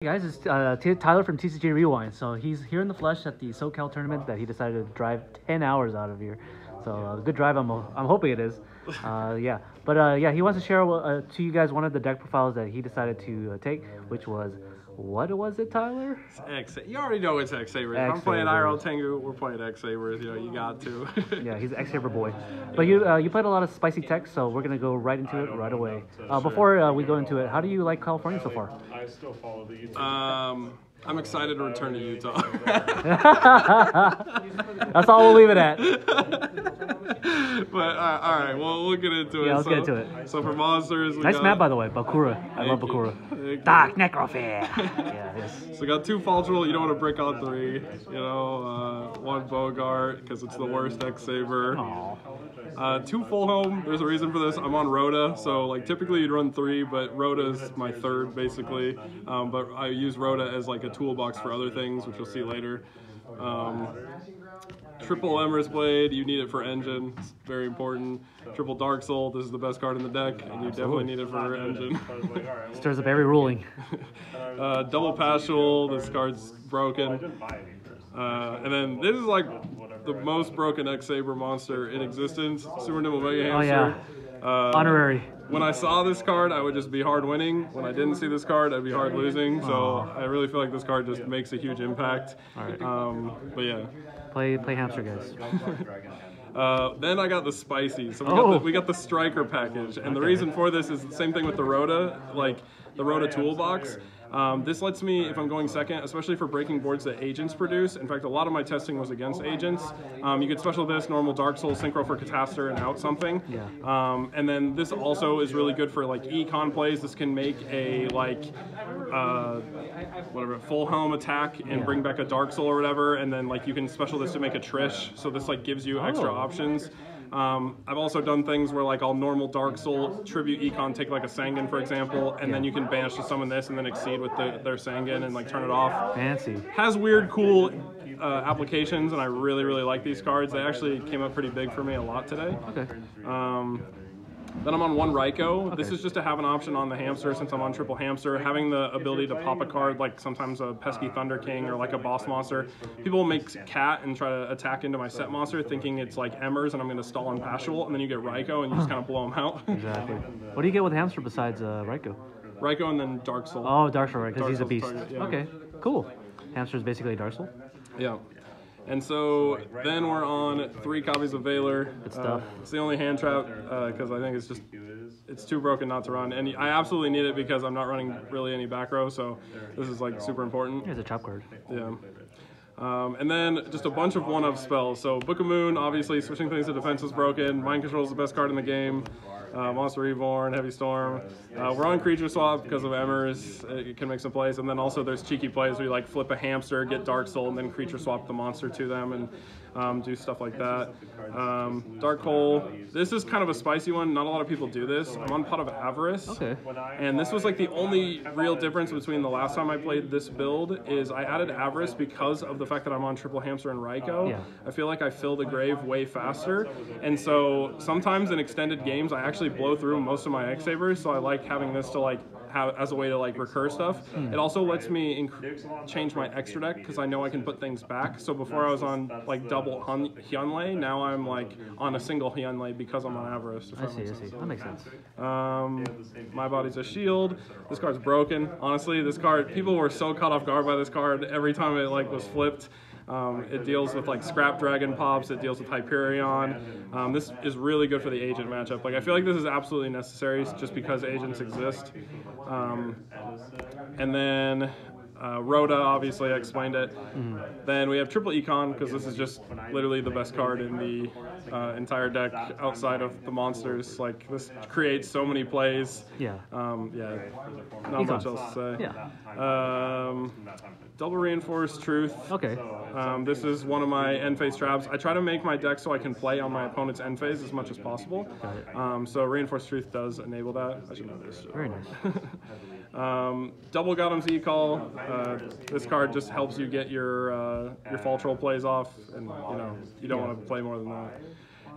Hey guys, it's Tyler from TCG Rewind. So he's here in the flesh at the SoCal tournament that he decided to drive 10 hours out of here. So good drive, I'm hoping it is. Yeah, but yeah, he wants to share to you guys one of the deck profiles that he decided to take, which was, what was it, Tyler? It's you already know it's X-Saber. If I'm playing IRL Tengu, we're playing X-Sabers. You know, you got to. Yeah, he's an X-Saber boy. But you played a lot of spicy tech, so we're gonna go right into it right away. Before we go into it, how do you like California so far? I still follow the YouTube. I'm excited to return to Utah. That's all we'll leave it at. But all right, well, we'll get into it. Yeah, let's get into it. So for monsters, we nice got, map, by the way, Bakura. I love Bakura. Dark Necrophere. Yeah, it is. So we got 2 Faltral. You don't want to brick on 3. You know, 1 Bogart because it's the worst X-Saber. 2 Full Home. There's a reason for this. I'm on Rhoda, so like typically you'd run 3, but Rhoda's my 3rd basically. But I use Rhoda as like a toolbox for other things, which you'll see later. Triple Empress Blade, you need it for engine, it's very important. Triple Dark Soul, this is the best card in the deck, and you definitely need it for engine. Stirs up every ruling. Double Paschal, this card's broken. And then this is like the most broken X-Saber monster in existence, Super Nimble Mega Hamster. Oh yeah, honorary. When I saw this card, I would just be hard winning. When I didn't see this card, I'd be hard losing. So I really feel like this card just makes a huge impact. All right. But yeah. Play hamster, guys. Then I got the spicy. So we got the striker package, and the reason for this is the same thing with the Rhoda, like the Rhoda toolbox. This lets me, if I'm going second, especially for breaking boards that agents produce. In fact, a lot of my testing was against agents. You could special this, normal Dark Soul, synchro for Catastor, and out something. Yeah. And then this also is really good for like econ plays. This can make a like whatever full helm attack and bring back a Dark Soul or whatever, and then like you can special this to make a Trish. So this like gives you extra options. I've also done things where like I'll normal Dark Soul, tribute econ, take like a Sangan for example, and then you can banish to summon this and then exceed with their Sangan and like turn it off. Fancy. Has weird cool applications, and I really like these cards. They actually came up pretty big for me a lot today. Okay. Then I'm on 1 Raikou. Okay. This is just to have an option on the hamster since I'm on triple hamster. Having the ability to pop a card like sometimes a pesky Thunder King or like a boss monster. People make cat and try to attack into my set monster thinking it's like Emmers and I'm going to stall on Paschal, and then you get Raikou and you just kind of blow them out. Exactly. What do you get with hamster besides Raikou? Raikou and then Dark Soul. Oh, Dark Soul, right, because he's a beast. Target, yeah. Okay, cool. Hamster is basically a Dark Soul? Yeah. And so then we're on 3 copies of Valor. Good stuff. It's the only hand trap because I think it's too broken not to run. And I absolutely need it because I'm not running really any back row, so this is like super important. Here's a trap card. Yeah. And then just a bunch of 1-of spells. So Book of Moon, obviously switching things to defense is broken. Mind Control is the best card in the game. Monster Reborn, Heavy Storm. We're on Creature Swap because of Emmers. It can make some plays. And then also there's cheeky plays where you like flip a hamster, get Dark Soul, and then Creature Swap the monster to them and do stuff like that. Dark Hole. This is kind of a spicy one. Not a lot of people do this. I'm on Pot of Avarice. Okay. And this was like the only real difference between the last time I played this build is I added Avarice because of the fact that I'm on triple hamster and Raikou. Yeah. I feel like I fill the grave way faster. And so sometimes in extended games, I actually blow through most of my X-Sabers. So I like having this to like have as a way to like recur stuff. It also lets me change my extra deck because I know I can put things back. So before I was on like double Hyunlei, now I'm like on a single Hyunlei because I'm on Avarice. I see. That makes sense. My Body's a Shield. This card's broken. Honestly, this card, people were so caught off guard by this card every time it like was flipped. It deals with like Scrap Dragon pops, it deals with Hyperion. This is really good for the agent matchup. Like I feel like this is absolutely necessary just because agents exist. And then Rhoda, obviously I explained it. Then we have triple econ because this is just literally the best card in the entire deck outside of the monsters. Like this creates so many plays. Yeah. Yeah, not much else to say. Yeah. Double Reinforced Truth. Okay. This is one of my end phase traps. I try to make my deck so I can play on my opponent's end phase as much as possible. Got it. So Reinforced Truth does enable that. I should know this. Very nice. Double Gotham's E-Call. This card just helps you get your fall troll plays off, and you know you don't want to play more than that.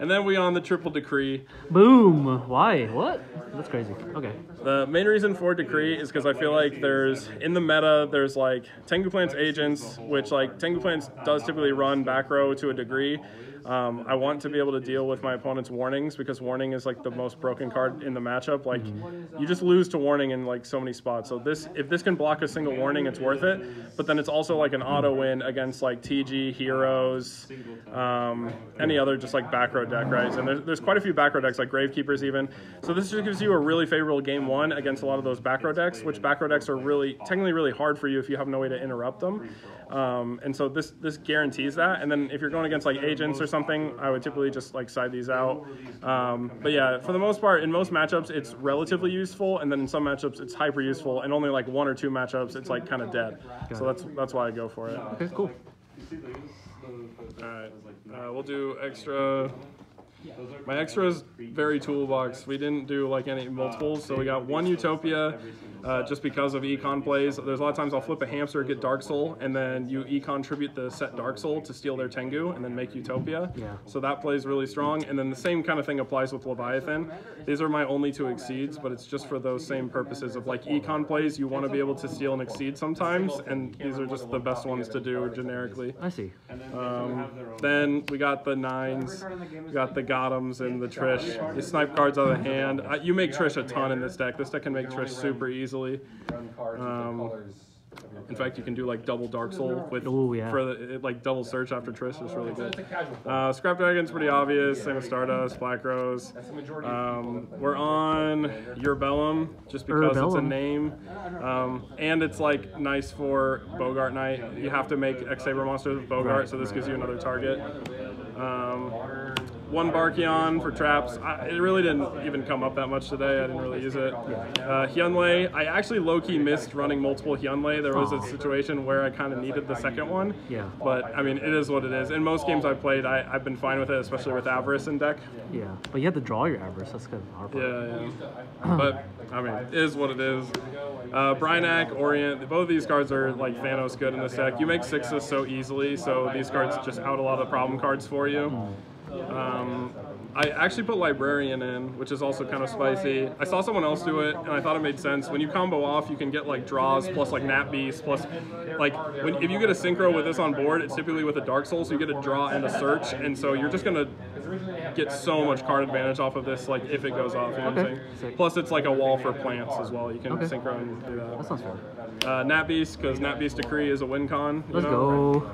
And then we on the triple decree. Boom. Why? What? That's crazy. Okay. The main reason for decree is because I feel like there's, in the meta, there's like Tengu Plants agents, which like Tengu Plants does typically run back row to a degree. I want to be able to deal with my opponent's warnings because warning is like the most broken card in the matchup. Like you just lose to warning in like so many spots. So if this can block a single warning, it's worth it. But then it's also like an auto win against like TG, Heroes, any other just like back row deck, right? And there's quite a few back row decks like Gravekeepers even. So this just gives you a really favorable game one against a lot of those back row decks, which back row decks are technically really hard for you if you have no way to interrupt them. And so this guarantees that. And then if you're going against like agents or something, I would typically just like side these out. But yeah, for the most part, in most matchups, it's relatively useful, and then in some matchups, it's hyper useful, and only like 1 or 2 matchups, it's like kind of dead. So that's why I go for it. Okay, cool. All right, we'll do extra. My extra is very toolbox. We didn't do like any multiples, so we got 1 Utopia just because of econ plays. There's a lot of times I'll flip a hamster, get Dark Soul, and then you econ tribute the set Dark Soul to steal their Tengu and then make Utopia. Yeah. So that plays really strong. And then the same kind of thing applies with Leviathan. These are my only 2 exceeds, but it's just for those same purposes of like econ plays. You want to be able to steal and exceed sometimes, and these are just the best ones to do generically. I see. Then we got the 9s, we got the Gothams and the Trish. You snipe cards out of the hand. You make Trish a ton in this deck. This deck can make Trish super easily. In fact, you can do like double Dark Soul with like double search after Trish is really good. Scrap Dragon's pretty obvious. Same with Stardust, Black Rose. We're on Your Bellum just because it's a name, and it's like nice for Bogart Knight. You have to make X-Saber monsters with Bogart, so this gives you another target. 1 Barkion for traps. It really didn't even come up that much today. I didn't really use it. Hyunlei. I actually low-key missed running multiple Hyunlei. There was a situation where I kind of needed the second one. Yeah. But, I mean, it is what it is. In most games I've played, I've been fine with it, especially with Avarice in deck. Yeah, but you have to draw your Avarice. That's kind of hard. Yeah. But, I mean, it is what it is. Brinac, Orient, both of these cards are, like, Thanos good in this deck. You make 6s so easily, so these cards just out a lot of the problem cards for you. I actually put Librarian in, which is also kind of spicy. I saw someone else do it, and I thought it made sense. When you combo off, you can get like draws plus like Nat Beast plus like if you get a synchro with this on board, it's typically with a Dark Soul, so you get a draw and a search, and so you're just gonna get so much card advantage off of this, like if it goes off. You know what I'm saying? Plus, it's like a wall for plants as well. You can synchro and do that. That sounds fair. Nat Beast, because Nat Beast Decree is a win con. Let's go.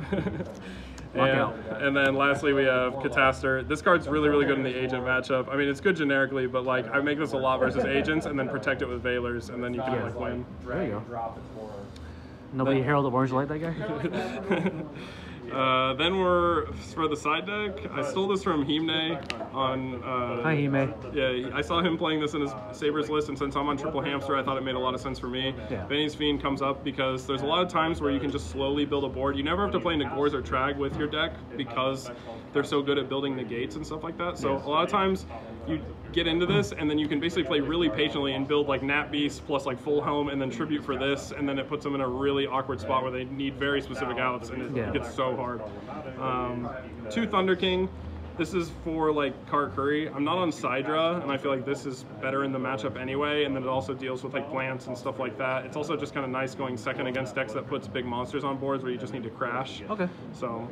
And then lastly we have Cataster. This card's really, really good in the agent matchup. I mean, it's good generically, but like I make this a lot versus agents and then protect it with Veilers, and then you can like win. There you go. Nobody Herald of Orange Light that guy? Then we're for the side deck. I stole this from Himne on. Hi Hime. Yeah, I saw him playing this in his Sabres list, and since I'm on Triple Hamster, I thought it made a lot of sense for me. Yeah. Benny's Fiend comes up because there's a lot of times where you can just slowly build a board. You never have to play Nagors or Trag with your deck because they're so good at building negates and stuff like that. So a lot of times you get into this, and then you can basically play really patiently and build like Nat Beast plus like Full Helm and then Tribute for this, and then it puts them in a really awkward spot where they need very specific outs, and it gets so hard. 2 Thunder King. This is for like Kart Curry. I'm not on Sidra, and I feel like this is better in the matchup anyway, and then it also deals with like plants and stuff like that. It's also just kind of nice going second against decks that puts big monsters on boards where you just need to crash. Okay. So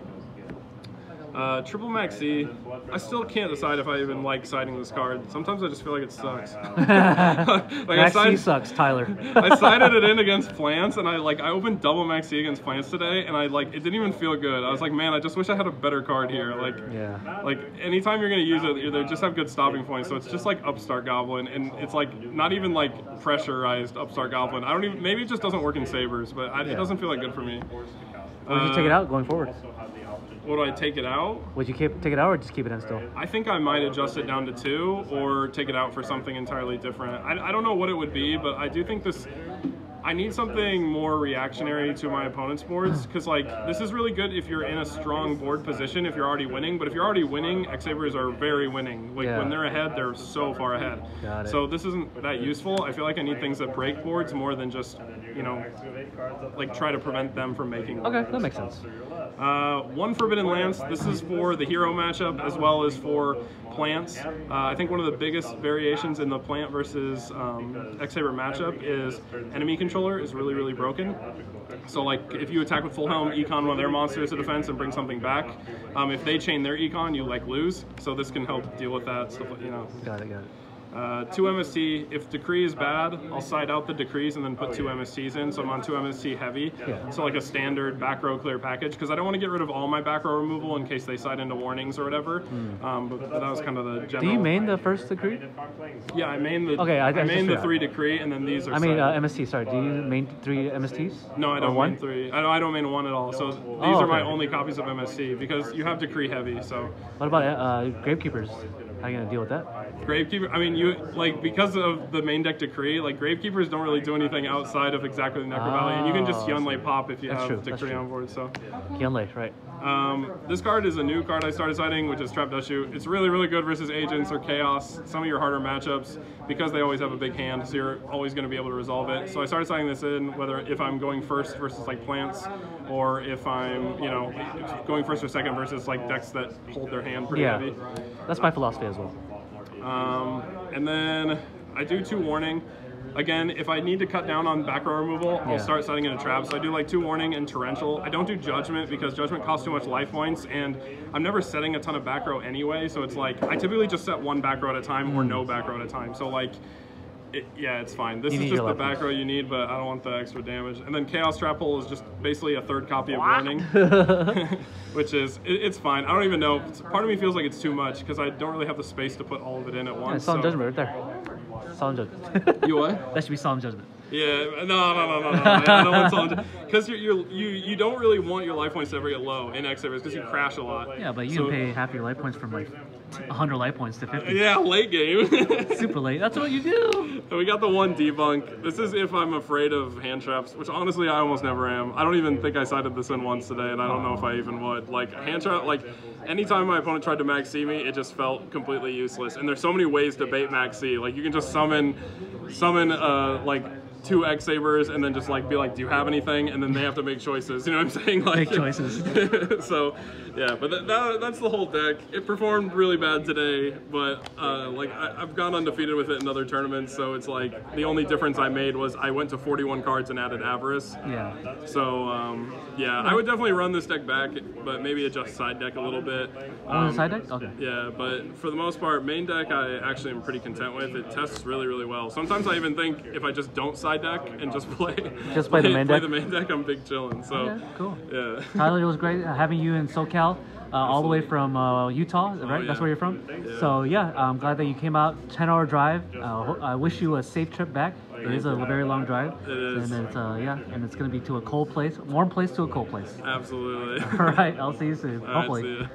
Triple Maxi, I still can't decide if I even like siding this card. Sometimes I just feel like it sucks. Maxi sucks, Tyler. I sided it in against plants, and I opened double Maxi against plants today, and it didn't even feel good. I was like, man, I just wish I had a better card here. Like anytime you're gonna use it, they just have good stopping points. So it's just like Upstart Goblin, and it's like not even like pressurized Upstart Goblin. Maybe it just doesn't work in Sabres, but it doesn't feel like good for me. Would you take it out going forward? Would I take it out? Would you take it out or just keep it in still? I think I might adjust it down to 2 or take it out for something entirely different. I don't know what it would be, but I do think this... I need something more reactionary to my opponent's boards, because like this is really good if you're in a strong board position, if you're already winning. But if you're already winning, X-Sabers are very winning. Like when they're ahead, they're so far ahead. Got it. So this isn't that useful. I feel like I need things that break boards more than just, you know, like try to prevent them from making them. Okay, that makes sense. One Forbidden Lance. This is for the hero matchup as well as for plants. I think one of the biggest variations in the plant versus X-Saber matchup is enemy controller is really, really broken. So like if you attack with full helm, econ one of their monsters to defense and bring something back, if they chain their econ, you like lose. So this can help deal with that stuff, you know. Got it, got it. 2 MST. If decree is bad, I'll side out the decrees and then put 2 MSTs in. So I'm on 2 MST heavy. Yeah. So like a standard back row clear package, because I don't want to get rid of all my back row removal in case they side into warnings or whatever. But that was kind of the general. Do you main the first decree? Yeah, I main the. Okay, I main the just 3 decree, and then these are. I mean sided. MST. Sorry, do you main 3 MSTs? No, I don't main 3. I don't main 1 at all. So these are my only copies of MST because you have decree heavy. So. What about Gravekeepers? How are you gonna deal with that? Gravekeeper, I mean, you like because of the main deck decree, like Gravekeepers don't really do anything outside of exactly the Necro Valley, and you can just Yunlei pop if you have decree on board. So Yunlei, right? This card is a new card I started siding, which is Trap Dushu. It's really, really good versus agents or chaos. Some of your harder matchups because they always have a big hand, so you're always going to be able to resolve it. So I started siding this in whether if I'm going first versus like plants, or if I'm going first or second versus like decks that hold their hand pretty heavy. That's my philosophy as well. And then I do 2 warning. Again, if I need to cut down on back row removal, I'll start setting in a trap. So I do like 2 warning and torrential. I don't do judgment because judgment costs too much life points, and I'm never setting a ton of back row anyway. So it's like I typically just set 1 back row at a time or no back row at a time. So like, it's fine. This is just the back row you need, but I don't want the extra damage. And then Chaos Trap Hole is just basically a 3rd copy of warning, which is it's fine. I don't even know. Part of me feels like it's too much because I don't really have the space to put all of it in at once. Solemn Judgment right there. Solemn Judgment. You what? That should be Solemn Judgment. Yeah, no. I don't want Solemn because you don't really want your life points to ever get low in X-Sabers because you crash a lot. Yeah, but you can pay half your life points from like 100 life points to 50. Yeah, late game. Super late. That's what you do. So we got the 1 debunk. This is if I'm afraid of hand traps, which honestly I almost never am. I don't even think I sided this in once today, and I don't know if I even would. Like hand trap, like anytime my opponent tried to max C me, it just felt completely useless. And there's so many ways to bait max C. Like you can just summon like 2 X-Sabers and then just like be like, do you have anything? And then they have to make choices. You know what I'm saying? Like, make choices. So, yeah, but that's the whole deck. It performed really bad today, but like I've gone undefeated with it in other tournaments. So it's like the only difference I made was I went to 41 cards and added Avarice. Yeah. So yeah, I would definitely run this deck back, but maybe adjust side deck a little bit. Side deck? Okay. Yeah, but for the most part, main deck I actually am pretty content with. It tests really, really well. Sometimes I even think if I just don't side deck and just play the main deck. the main deck, I'm big chilling. So cool. Yeah. Tyler, it was great having you in SoCal, all the way from Utah, right? Yeah. That's where you're from. Yeah. So yeah, I'm glad that you came out. 10-hour drive. I wish you a safe trip back. It is a very long drive. It is. And it's and it's gonna be to a cold place, warm place to a cold place. Absolutely. All right, I'll see you soon. All right, Hopefully. see ya.